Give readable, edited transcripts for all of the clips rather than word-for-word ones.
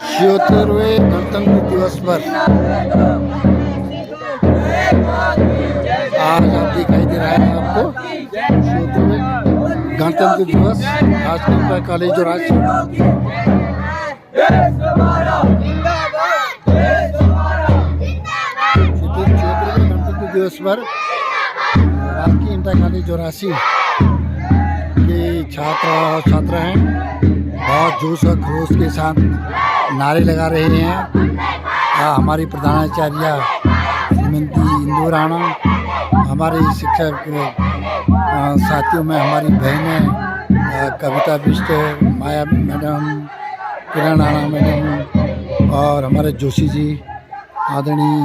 76वें गणतंत्र दिवस पर आज आप दिखाई दे रहा है आपको 76वें गणतंत्र दिवस राजकीय कॉलेज और गणतंत्र दिवस पर राजकीय इंटर कॉलेज चौरासी के छात्र और छात्रा हैं, बहुत जोश और खरोश के साथ नारे लगा रहे हैं। हमारी प्रधानाचार्य श्रीमती इंदू राणा, हमारे शिक्षक साथियों में हमारी बहनें कविता बिष्ट, माया मैडम, किरण राणा मैडम और हमारे जोशी जी, आदरणीय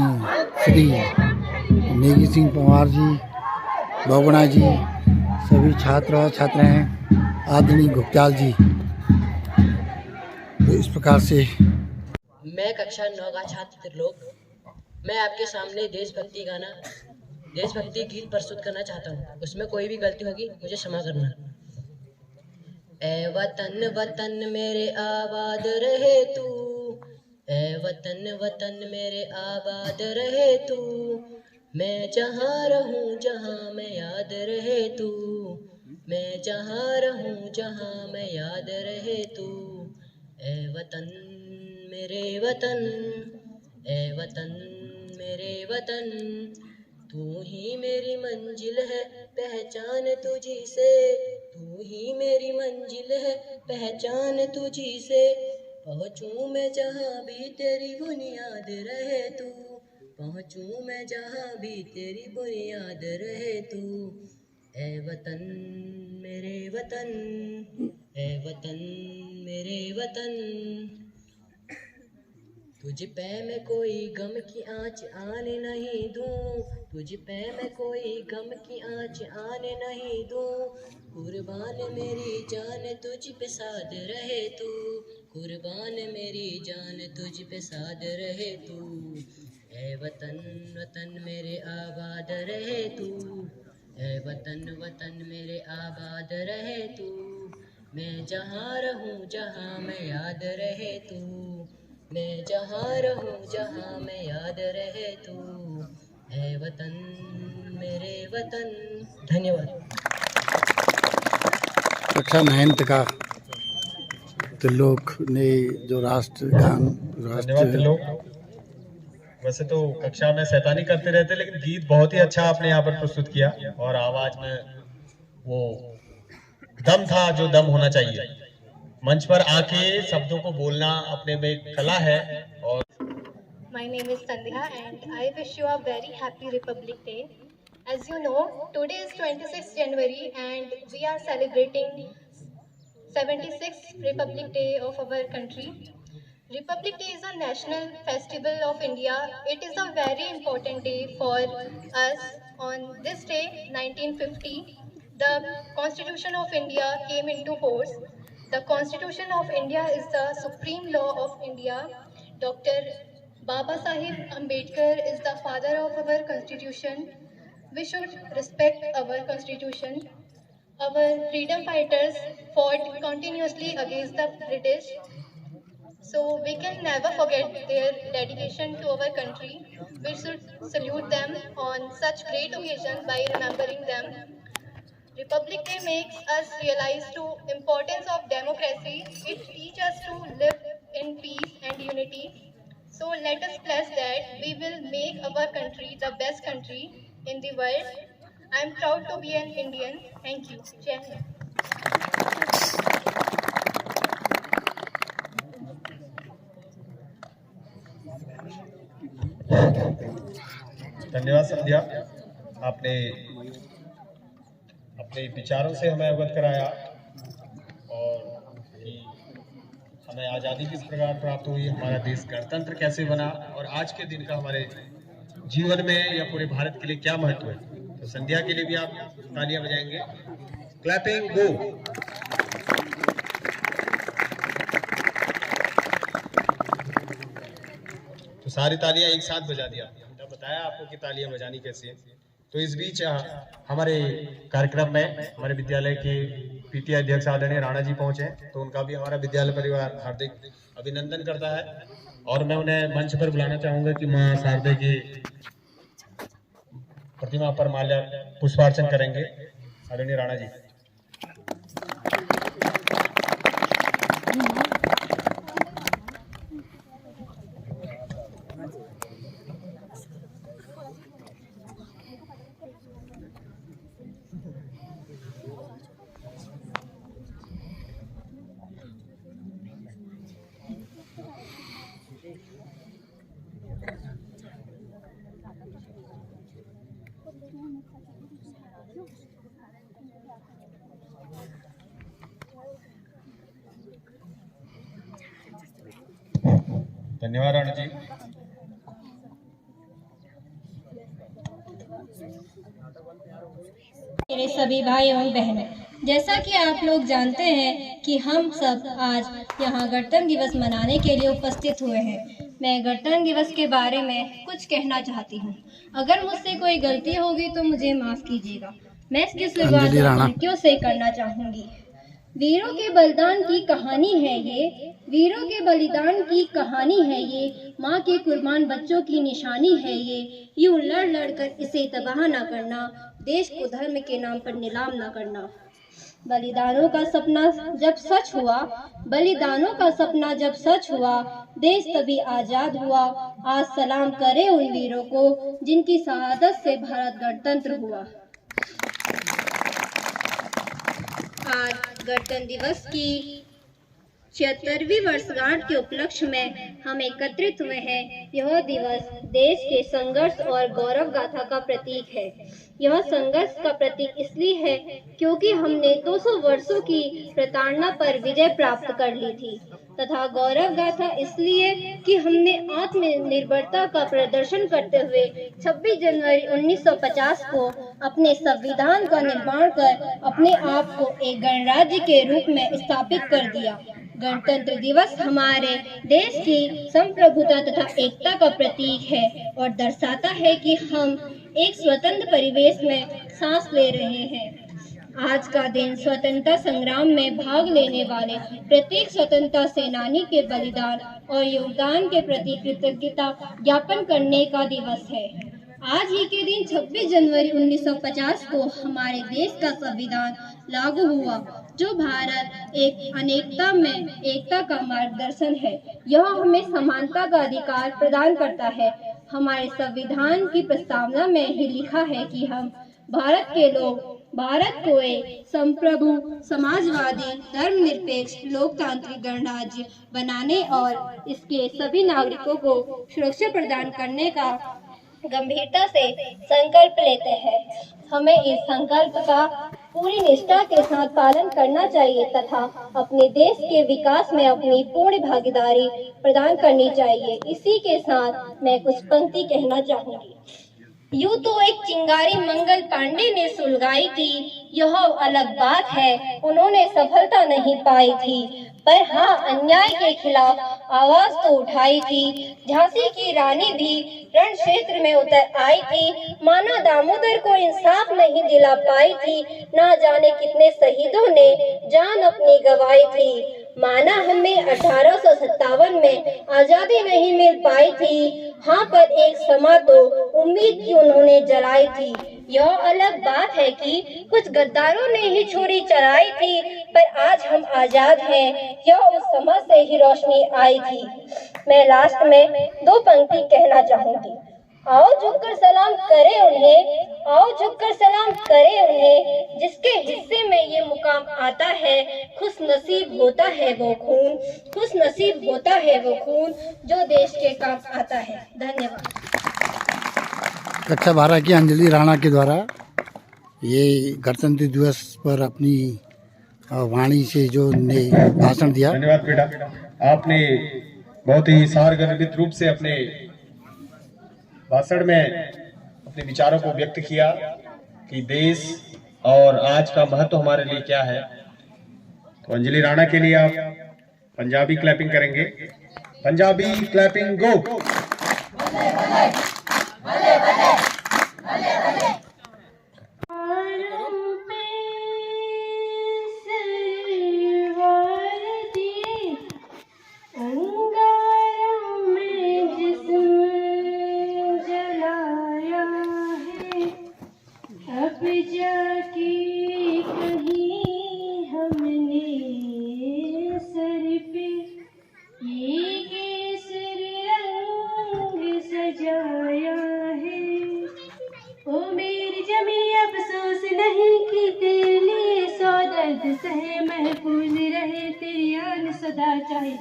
श्री नेगी सिंह पवार जी, बोगुणा जी, सभी छात्र और छात्राएं, आदरणीय गुप्ताल जी। तो इस प्रकार से मैं कक्षा 9 का छात्र त्रिलोक, मैं आपके सामने देशभक्ति गीत प्रस्तुत करना चाहता हूँ। उसमें कोई भी गलती होगी मुझे क्षमा करना। ए वतन वतन मेरे आबाद रहे तू, ए वतन वतन मेरे आबाद रहे तू, मैं जहाँ रहूँ जहाँ मैं याद रहे तू, मैं जहाँ रहूँ जहाँ मैं याद रहे तू। ए वतन मेरे वतन, ए वतन मेरे वतन, तू ही मेरी मंजिल है पहचान तुझी से, तू ही मेरी मंजिल है पहचान तुझी से, पहुँचूँ मैं जहाँ भी तेरी बुनियाद रहे तू, पहुँचूँ मैं जहाँ भी तेरी बुनियाद रहे तू। ए वतन मेरे वतन, ए वतन मेरे वतन, तुझ पे मैं कोई गम की आँच आने नहीं दूँ, तुझ पे मैं कोई गम की आँच आने नहीं दूँ, कुर्बान मेरी जान तुझ पे साध रहे तू, कुर्बान मेरी जान तुझ पे साध रहे तू। ए वतन वतन मेरे आबाद रहे तू, ए वतन वतन मेरे आबाद रहे तू, मैं जहाँ रहूँ जहाँ मैं याद रहे तू, मैं जहाँ रहूँ जहाँ मैं याद रहे तू। ए वतन मेरे वतन। धन्यवाद। कक्षा 9 का त्रिलोक ने जो राष्ट्रगान धन्यवाद त्रिलोक। वैसे तो कक्षा में शैतानी करते रहते, लेकिन गीत बहुत ही अच्छा आपने यहाँ पर प्रस्तुत किया और आवाज में वो दम था जो दम होना चाहिए। मंच पर आके शब्दों को बोलना अपने में एक कला है। और My name is Sandhya and I wish you a very happy Republic Day. As you know, today is 26th January and we are celebrating 76th Republic Day of our country. Republic Day is a national festival of India. It is a very important day for us. On this day, 1950, the Constitution of India came into force. The Constitution of India is the supreme law of India. Dr. Baba Sahib Ambedkar is the father of our Constitution. We should respect our Constitution. Our freedom fighters fought continuously against the British. So we can never forget their dedication to our country. We should salute them on such great occasions by remembering them. Republic Day makes us realize the importance of democracy. It teaches us to live in peace and unity. So let us pledge that we will make our country the best country in the world. I am proud to be an Indian. Thank you. Jai Hind. धन्यवाद संध्या, आपने अपने विचारों से हमें अवगत कराया और कि हमें आज़ादी किस प्रकार प्राप्त हुई, हमारा देश गणतंत्र कैसे बना और आज के दिन का हमारे जीवन में या पूरे भारत के लिए क्या महत्व है। तो संध्या के लिए भी आप तालियां बजाएंगे। क्लैपिंग गो। तो सारी तालियां एक साथ बजा दिया, मैंने बताया आपको कि तालियां बजानी कैसे है। तो इस बीच हमारे कार्यक्रम में हमारे विद्यालय के पीटीआई अध्यक्ष आदरणीय राणा जी पहुंचे, तो उनका भी हमारा विद्यालय परिवार हार्दिक अभिनंदन करता है और मैं उन्हें मंच पर बुलाना चाहूंगा कि मां शारदे की प्रतिमा पर माल्या पुष्पार्चन करेंगे। आदरणीय राणा जी। धन्यवाद राणा जी। मेरे सभी भाई एवं बहनों, जैसा कि आप लोग जानते हैं कि हम सब आज यहाँ गणतंत्र दिवस मनाने के लिए उपस्थित हुए हैं। मैं गणतंत्र दिवस के बारे में कुछ कहना चाहती हूँ। अगर मुझसे कोई गलती होगी तो मुझे माफ कीजिएगा। मैं इसकी शुरुआत लड़कियों से करना चाहूँगी। वीरों के बलिदान की कहानी है ये, वीरों के बलिदान की कहानी है ये, माँ के कुर्बान बच्चों की निशानी है ये। यूं लड़ लड़ कर इसे तबाह न करना, देश को धर्म के नाम पर नीलाम न करना। बलिदानों का सपना जब सच हुआ, बलिदानों का सपना जब सच हुआ, देश तभी आजाद हुआ। आज सलाम करें उन वीरों को जिनकी शहादत से भारत गणतंत्र हुआ। आज गणतंत्र दिवस की 76वीं वर्षगांठ के उपलक्ष्य में हम एकत्रित हुए हैं। यह दिवस देश के संघर्ष और गौरव गाथा का प्रतीक है। यह संघर्ष का प्रतीक इसलिए है क्योंकि हमने 200 वर्षों की प्रताड़ना पर विजय प्राप्त कर ली थी, तथा गौरव गाथा इसलिए कि हमने आत्मनिर्भरता का प्रदर्शन करते हुए 26 जनवरी 1950 को अपने संविधान का निर्माण कर अपने आप को एक गणराज्य के रूप में स्थापित कर दिया। गणतंत्र दिवस हमारे देश की संप्रभुता तथा एकता का प्रतीक है और दर्शाता है कि हम एक स्वतंत्र परिवेश में सांस ले रहे हैं। आज का दिन स्वतंत्रता संग्राम में भाग लेने वाले प्रत्येक स्वतंत्रता सेनानी के बलिदान और योगदान के प्रति कृतज्ञता ज्ञापन करने का दिवस है। आज ही के दिन 26 जनवरी 1950 को हमारे देश का संविधान लागू हुआ, जो भारत एक अनेकता में एकता का मार्गदर्शन है। यह हमें समानता का अधिकार प्रदान करता है। हमारे संविधान की प्रस्तावना में ही लिखा है कि हम भारत के लोग भारत को एक संप्रभु, समाजवादी, धर्मनिरपेक्ष, लोकतांत्रिक गणराज्य बनाने और इसके सभी नागरिकों को सुरक्षा प्रदान करने का गंभीरता से संकल्प लेते हैं। हमें इस संकल्प का पूरी निष्ठा के साथ पालन करना चाहिए तथा अपने देश के विकास में अपनी पूर्ण भागीदारी प्रदान करनी चाहिए। इसी के साथ मैं कुछ पंक्ति कहना चाहूंगी। यूं तो एक चिंगारी मंगल पांडे ने सुलगाई थी, यह अलग बात है उन्होंने सफलता नहीं पाई थी, पर हाँ अन्याय के खिलाफ आवाज तो उठाई थी। झांसी की रानी भी रण क्षेत्र में उतर आई थी, माना दामोदर को इंसाफ नहीं दिला पाई थी, ना जाने कितने शहीदों ने जान अपनी गंवाई थी। माना हमें 1857 में आजादी नहीं मिल पाई थी, हाँ पर एक समा तो उम्मीद की उन्होंने जलाई थी। यह अलग बात है कि कुछ गद्दारों ने ही छुरी चलाई थी, पर आज हम आजाद हैं, यह उस समय से ही रोशनी आई थी। मैं लास्ट में 2 पंक्ति कहना चाहूंगी। आओ झुककर सलाम करें उन्हें, आओ झुककर सलाम करें उन्हें, जिसके हिस्से में ये मुकाम आता है। खुश नसीब होता है वो खून, खुश नसीब होता है वो खून, जो देश के काम आता है। धन्यवाद। कक्षा 12 की अंजलि राणा के द्वारा ये गणतंत्र दिवस पर अपनी वाणी से जो ने भाषण दिया। धन्यवाद बेटा, आपने बहुत ही सारगर्भित रूप से अपने भाषण में अपने विचारों को व्यक्त किया कि देश और आज का महत्व हमारे लिए क्या है। तो अंजलि राणा के लिए आप पंजाबी क्लैपिंग करेंगे। पंजाबी क्लैपिंग गो।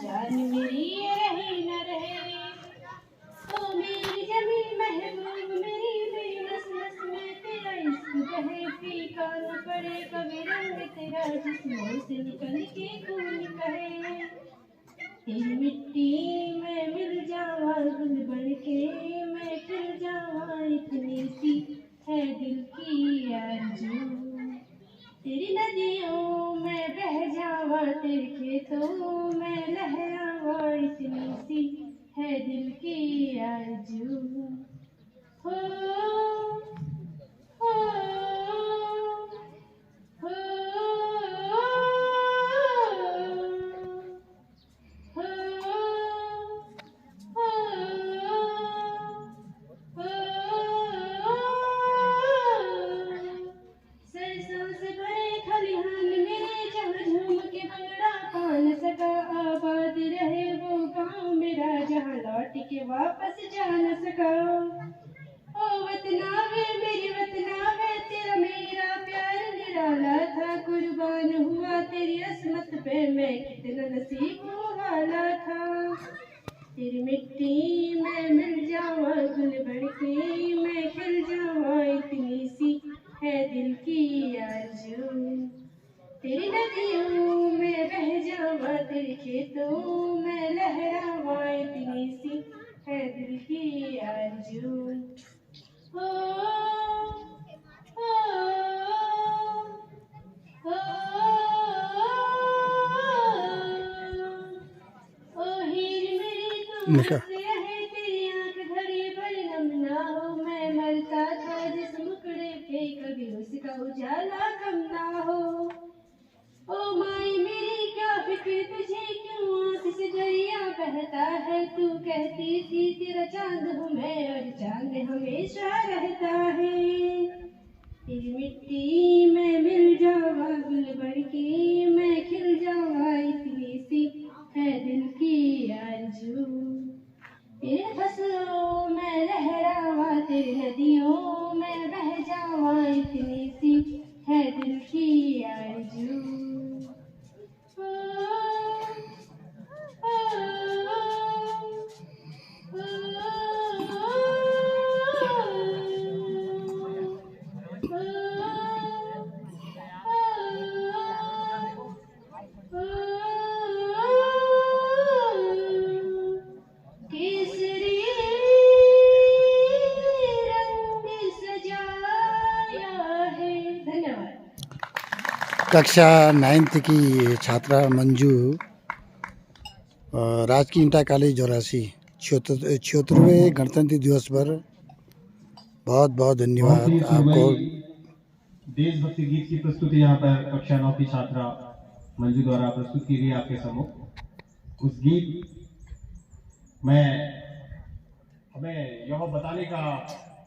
जान मेरी ये रहे न रहे। ओ मेरी जमी महबूब मेरी नस नस में तेरा इश्क बहे, फीका न पड़े कभी रंग तेरा जिस्मों से निकल के खून कहे। तेरी मिट्टी में मिल जावा गुल बन के, मैं खिल जावा इतनी सी है दिल की आरज़ू। तेरी नदियों में बह जावा तेरे खेतों में लहरावा इतनी सी है दिल की आरज़ू। हो हो हो सरसों से भरे खलिहान में जहाँ झूम के भंगड़ा पा न सका, आबाद रहे वो गाँव मेरा जहाँ लौट के वापस जा न सका। ओ वतना वे मेरी वतना वे तेरा मेरा प्यार निराला था, कुर्बान हुआ तेरी असमत पे मैं कितना नसीब वाला था। तेरी मिट्टी में मिल जावा गुल बन के, मैं खिल जावा इतनी सी है दिल की आरज़ू। तेरी नदियों में बह जावा तेरे खेतों में लहरावा इतनी सी है दिल की आरज़ू। हो हो हो ओ हीर मेरी तुम निका रहे तेरी आंख घड़ी भर नम ना हो। मैं मरता था जिस मुखड़े पे कभी उसका उजाला कम ना हो। ओ माई मेरी क्या फिक्र तुझे क्यों आंख से दरिया बहता है। तू कहती थी तेरा चांद हूँ मैं और चांद हमेशा रहता है। तेरी मिट्टी में मिल जावा गुल बन के, मैं खिल जावा इतनी सी है दिल की आरज़ू। तेरे फसलों में लहरावा तेरी नदियों में बह जावा इतनी सी है दिल की आरज़ू। ओ, ओ, केसरी रंग सजाया है। धन्यवाद। कक्षा 9th की छात्रा मंजू राजकीय इंटर कॉलेज जोरासी 76वें गणतंत्र दिवस पर बहुत बहुत धन्यवाद आपको। देशभक्ति गीत की प्रस्तुति यहाँ पर कक्षा 9 की छात्रा मंजू द्वारा प्रस्तुत की गई आपके सम्मुख। उस गीत में हमें यह बताने का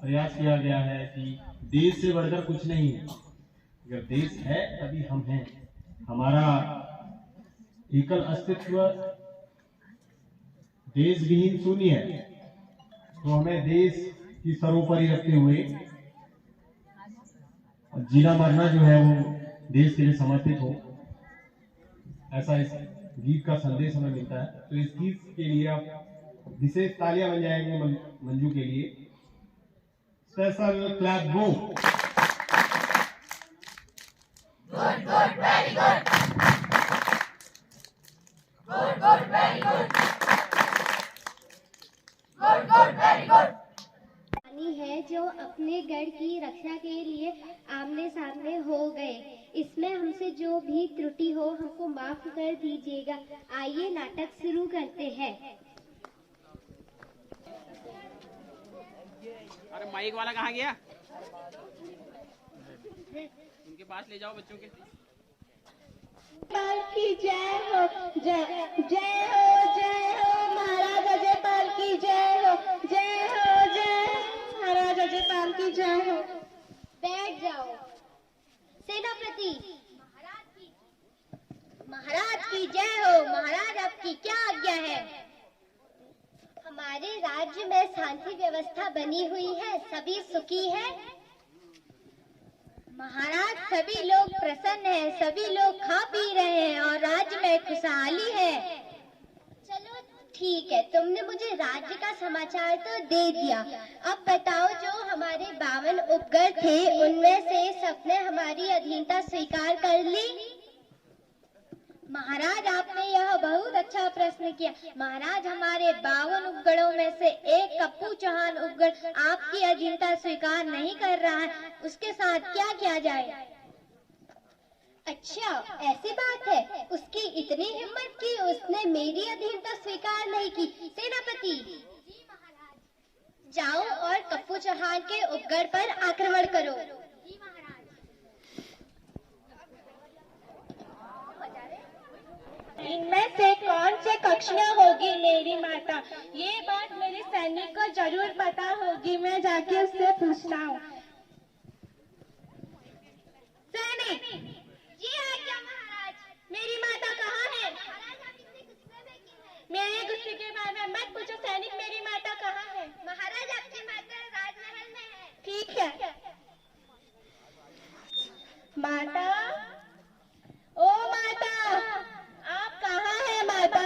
प्रयास किया गया है कि देश से बढ़कर कुछ नहीं है। अगर देश है तभी हम हैं। हमारा एकल अस्तित्व देश विहीन शून्य है। तो हमें देश की सर्वोपरि रखते हुए जीना मरना जो है वो देश के लिए समर्पित हो, ऐसा इस गीत का संदेश हमें मिलता है। तो इस गीत के लिए आप विशेष तालियां बन जाएंगे मंजू के लिए। Special clap go. Good good very good. Good good very good. Good good very good. है जो अपने गढ़ की रक्षा के लिए आमने सामने हो गए। इसमें हमसे जो भी त्रुटि हो हमको माफ कर दीजिएगा। आइए नाटक शुरू करते हैं। अरे माइक वाला कहाँ गया? उनके पास ले जाओ बच्चों के। पाल की जय हो, जय जय हो महाराज अजय पाल की जय हो, जय महाराज अजय पाल की जय हो। बैठ जाओ। सेनापति महाराज की जय हो। महाराज आपकी क्या आज्ञा है? हमारे राज्य में शांति व्यवस्था बनी हुई है, सभी सुखी है। महाराज सभी लोग प्रसन्न हैं, सभी लोग खा पी रहे हैं और राज्य में खुशहाली है। ठीक है, तुमने मुझे राज्य का समाचार तो दे दिया। अब बताओ, जो हमारे 52 उपगर थे उनमें से सबने हमारी अधीनता स्वीकार कर ली? महाराज, आपने यह बहुत अच्छा प्रश्न किया। महाराज, हमारे 52 उपगणों में से एक कप्पू चौहान उपगण आपकी अधीनता स्वीकार नहीं कर रहा है, उसके साथ क्या किया जाए? अच्छा, ऐसी बात है। उसकी इतनी हिम्मत कि उसने मेरी अधीनता स्वीकार नहीं की। सेनापति, जाओ और कप्पू चौहान के उपगढ़ पर आक्रमण करो। इनमें से कौन से कक्ष में होगी मेरी माता? ये बात मेरे सैनिक को जरूर पता होगी, मैं जाके उससे पूछता हूँ। सैनिक, जी आज्ञा महाराज। मेरी माता कहाँ है? महाराज, आप इतने गुस्से में क्यों हैं? मेरे गुस्से के बारे में मत पूछो। सैनिक, मेरी माता कहाँ है? महाराज, आपकी माता राजमहल में है। ठीक है। माता, ओ माता, आप कहाँ हैं माता?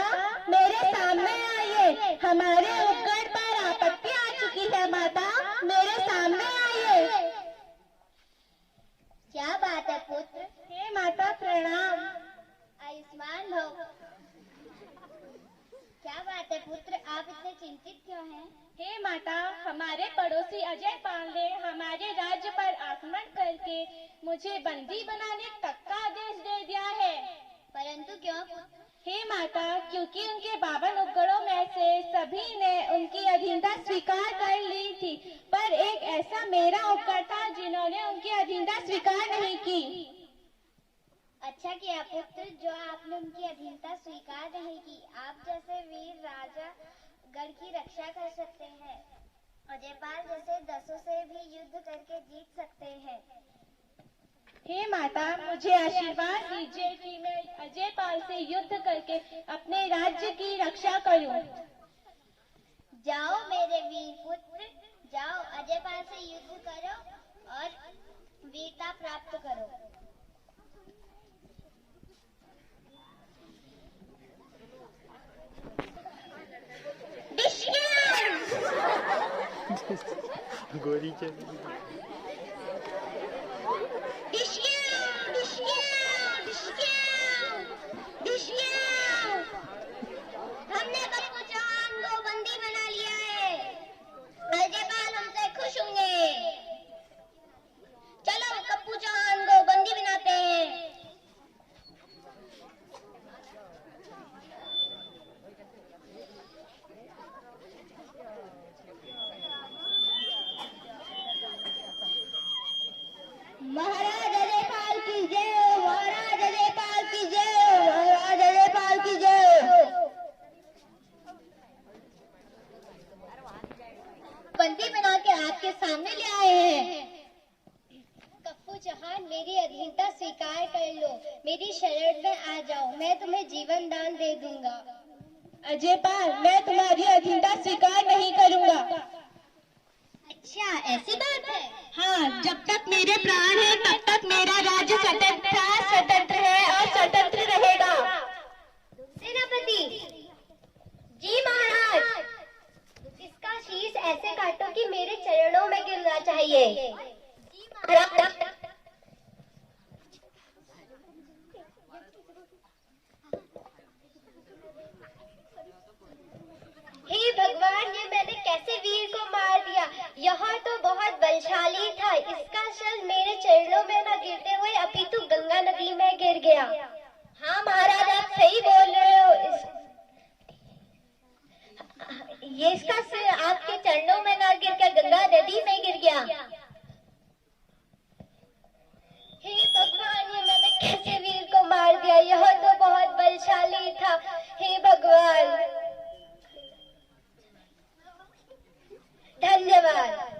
मेरे सामने आइए। हमारे उपगढ़ पर आपत्ति आ चुकी है माता, मेरे सामने आइए। क्या बात है पुत्र? हे माता, प्रणाम। आयुष्मान भव। क्या बात है पुत्र, आप इतने चिंतित क्यों हैं? हे माता, हमारे पड़ोसी अजय पाल ने हमारे राज्य पर आक्रमण करके मुझे बंदी बनाने तक का आदेश दे दिया है। परंतु क्यों पुत्र? हे माता, क्योंकि उनके 52 उपगणों में से सभी ने उनकी अधीनता स्वीकार कर ली थी, पर एक ऐसा मेरा उपगण था जिन्होंने उनकी अधीनता स्वीकार नहीं की। अच्छा किया पुत्र, जो आपने उनकी अधीनता स्वीकार नहीं की। आप जैसे वीर राजा गढ़ की रक्षा कर सकते हैं। अजयपाल जैसे 10 से भी युद्ध करके जीत सकते हैं। हे माता, मुझे आशीर्वाद दीजिए कि मैं अजयपाल से युद्ध करके अपने राज्य की रक्षा करूं। जाओ मेरे वीर पुत्र, जाओ अजयपाल से युद्ध करो और वीरता प्राप्त करो। गोरी चली हमने कप्पू चौहान को बंदी बना लिया है। अजयपाल हमसे खुश होंगे। चलो कप्पू चौहान को बंदी बनाते हैं। महाराज अजयपाल की जय, महाराज अजयपाल की जय, महाराज अजयपाल की जय। बंदी बना के आपके सामने ले आए हैं। कप्पू चौहान, मेरी अधीनता स्वीकार कर लो, मेरी शरण में आ जाओ, मैं तुम्हें जीवन दान दे दूंगा। अजयपाल, मैं तुम्हारी अधीनता स्वीकार नहीं करूंगा। अच्छा, ऐसी बात है? हाँ, जब तक मेरे प्राण हैं तब तक मेरा राज्य स्वतंत्र है और स्वतंत्र रहेगा। सेनापति जी महाराज, इसका शीश ऐसे काटो कि मेरे चरणों में गिरना चाहिए। जी महाराज। हे भगवान, ये मैंने कैसे वीर को मार दिया? यह तो बहुत बलशाली था। इसका शल मेरे चरणों में न गिरते हुए अपितु गंगा नदी में गिर गया। हाँ महाराज, आप सही बोल रहे हो। ये इसका सिर आपके चरणों में न गिर कर गंगा नदी में गिर गया। हे भगवान, ये मैंने कैसे वीर को मार दिया? यह तो बहुत बलशाली था। हे भगवान, धन्यवाद।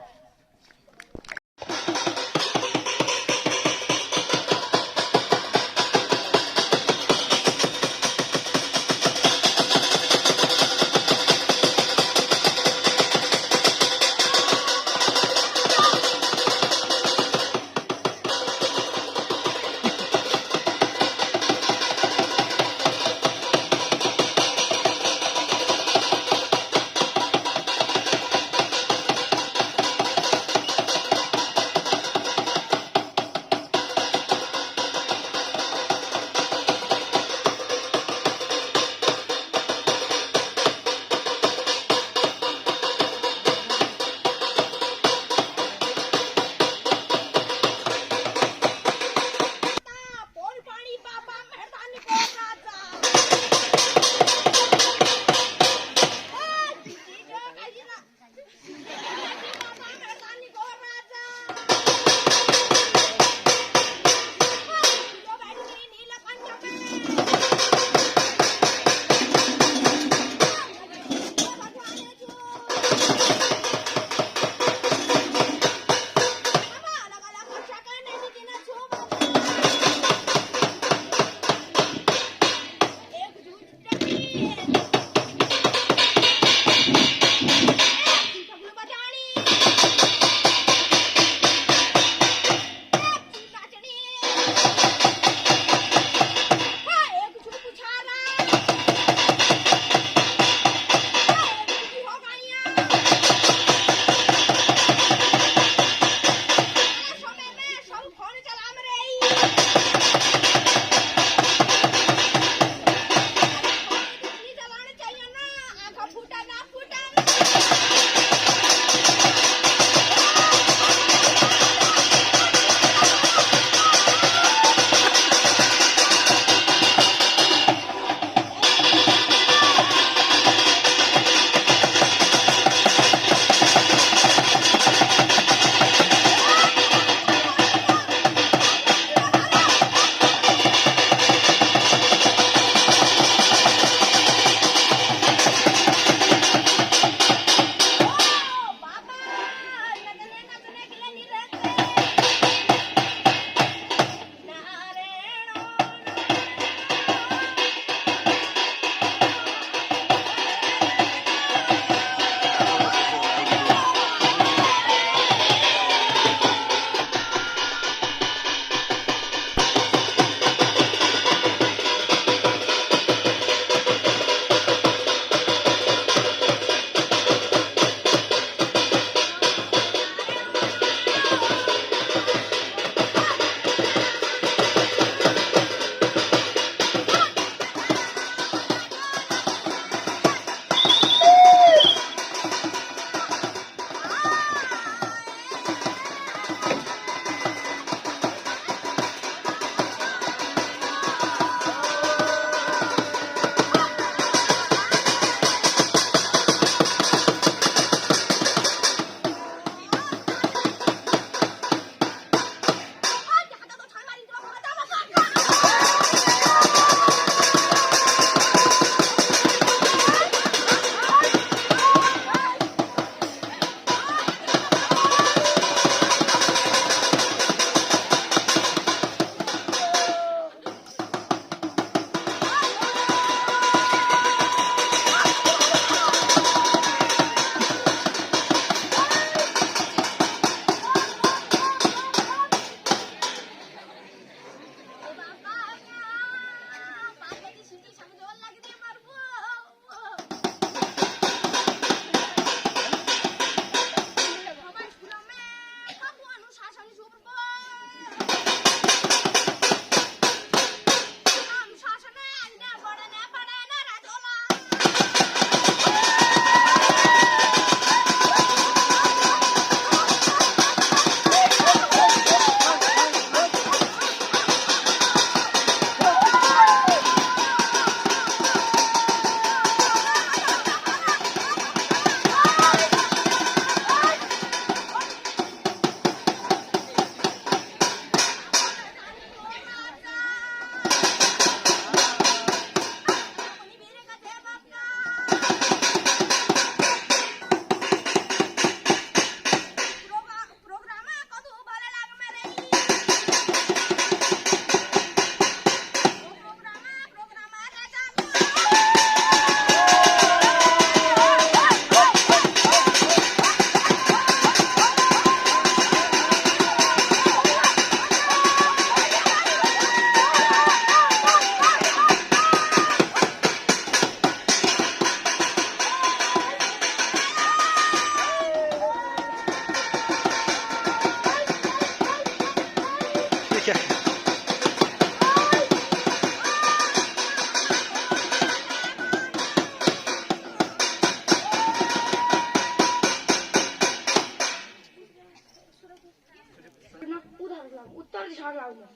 दिशा लाऊंगा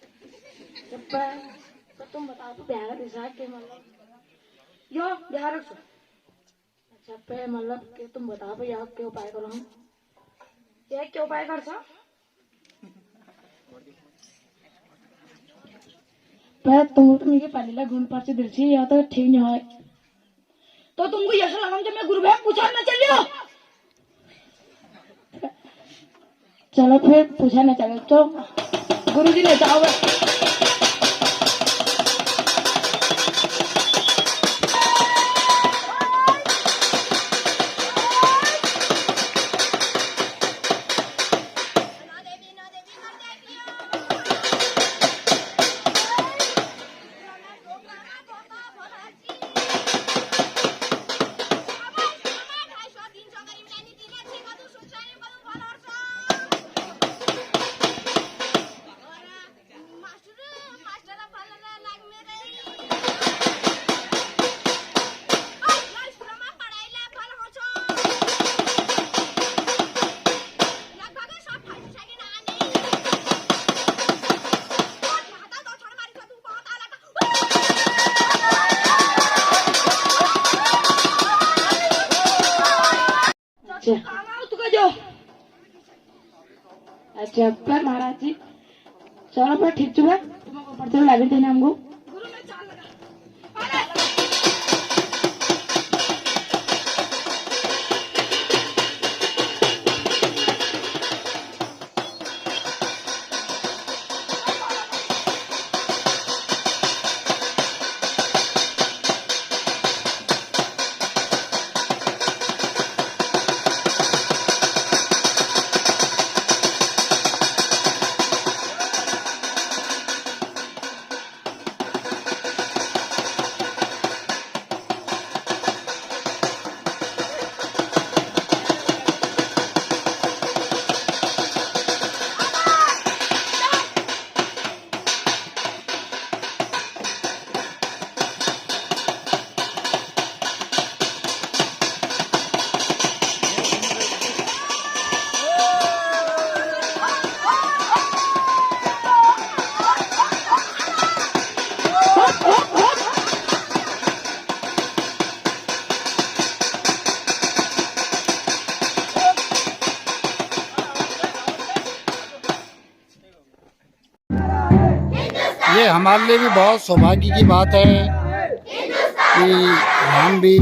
जब पे तो तुम बताओ तो बिहार दिशा के मतलब यो ध्यान रखो जब पे मतलब कि तुम बताओ पे यार क्या उपाय करो हम ये क्या उपाय कर सा पर तुम तो मुझे पहले घूम पाचे दिल से या तो ठीक नहीं है तो तुमको यश लगाम जब मैं गुरु भाई पूछा ना चलियो चलो फिर पूछा ना चलो तो गुरु जी ले जाओ अच्छा पर महाराज जी चलो पर ठीक चुका पढ़ते लगे थे ना हमको ये हमारे लिए भी बहुत सौभाग्य की बात है कि हम भी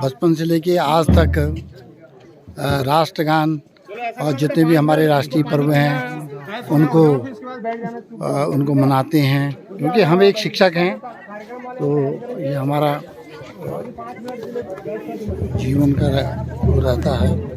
बचपन से लेके आज तक राष्ट्रगान और जितने भी हमारे राष्ट्रीय पर्व हैं उनको मनाते हैं क्योंकि हम एक शिक्षक हैं तो ये हमारा जीवन का रहता है।